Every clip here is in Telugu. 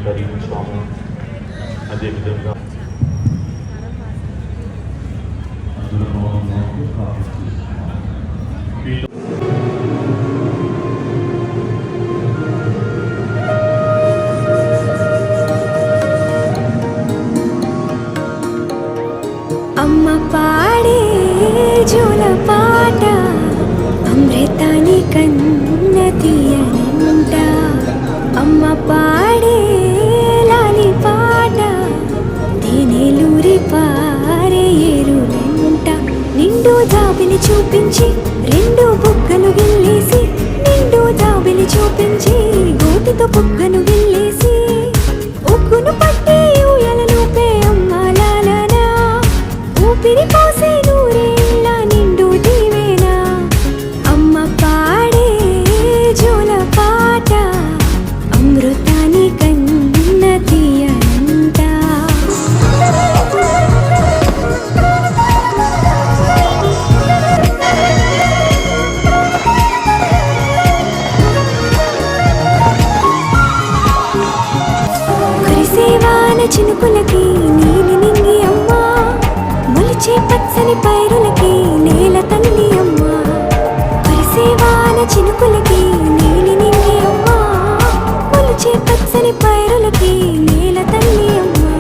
ధరించాము. అదేవిధంగా అమ్మ పాడే జోల పాట అమృతాని కన్న తీయనంట. అమ్మ పాడే లాలి పాట తేనెలూరి పారే ఏరులంట. నిండు జాబిలి చూపించి రెండు బుగ్గలు గిల్లేసి, నిండు జాబిలి చూపించి గోటితో బుగ్గను గిల్లేసి, ఉగ్గును పట్టి ఊయలను పే అమ్మ లాలనా. ఊపిరి పోసే నూరేళ్ళ నిండు దీవేనా. అమ్మ పాడే జోల పాట అమృతాని కన్న తీయనంట. కురిసేవాన చినుకులకి నీలి నింగి అమ్మా, మొలిచే పచ్చని పైరులకి నేల తల్లి అమ్మా. కురిసేవాన చినుకులకి నీలి నింగి అమ్మా, మొలిచే పచ్చని పైరులకి నేల తల్లి అమ్మా.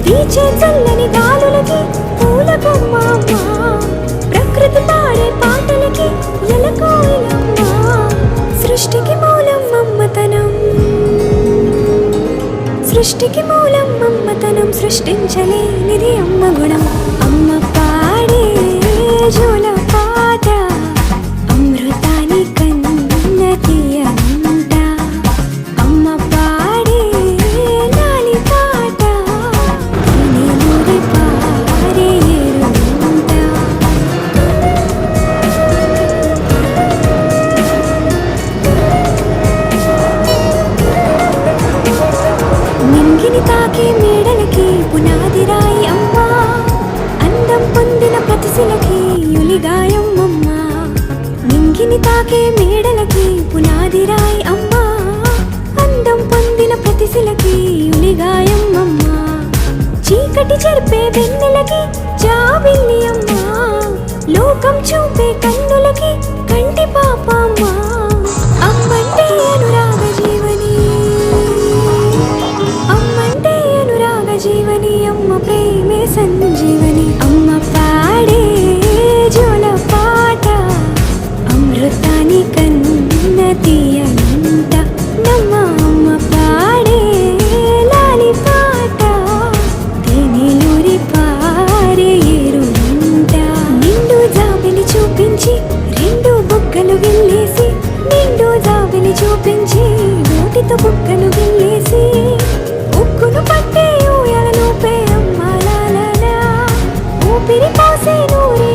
వీచే చల్లని గాలులకి పూల బొమ్మ అమ్మా, ప్రకృతి పాడే పాటలకి ఎలకోయిలమ్మా. సృష్టికి మూలం మమ్మతనం, సృష్టికి మూలం మమ్మతనం, సృష్టించలేనిది అమ్మ గుణం. అమ్మ పాడే జోల పాట అమృతాని కన్న తీయనంట. అమ్మ పాడే లాలి పాట తేనెలూరి పారే ఏరులంట. నింగిని తాకే మేడలకి పునాది రాయి అమ్మా, అందం పొందిన ప్రతిశిలకి యులిగాయం అమ్మా. నింగిని తాకే మేడలకి పునాది రాయి అమ్మా, అందం పొందిన ప్రతిశిలకి యులిగాయం అమ్మా. చీకటి చెరిపే వెన్నెలకి జాబిల్లి అమ్మా, లోకం చూపే కన్నులకి కంటి పాప అమ్మా. అమ్మంటే అనురాగ జీవని, అమ్మంటే అనురాగ జీవని, అమ్మ ప్రేమే సంజీవని. అమ్మ పాడే జోల పాట అమృతాని కన్న తీయనంట. నమ్మ అమ్మ పాడే లాలి పాట తేనెలూరి పారే ఏరులంట. నిండు జాబిలి చూపించి రెండు బుగ్గలు గిల్లేసి, నిండు జాబిలి చూపించి నోటితో బుగ్గను గిల్లేసి, ఉగ్గును పట్టి ఊయలను పే అమ్మ లాలనా. ఊపిరి పోసే నూరే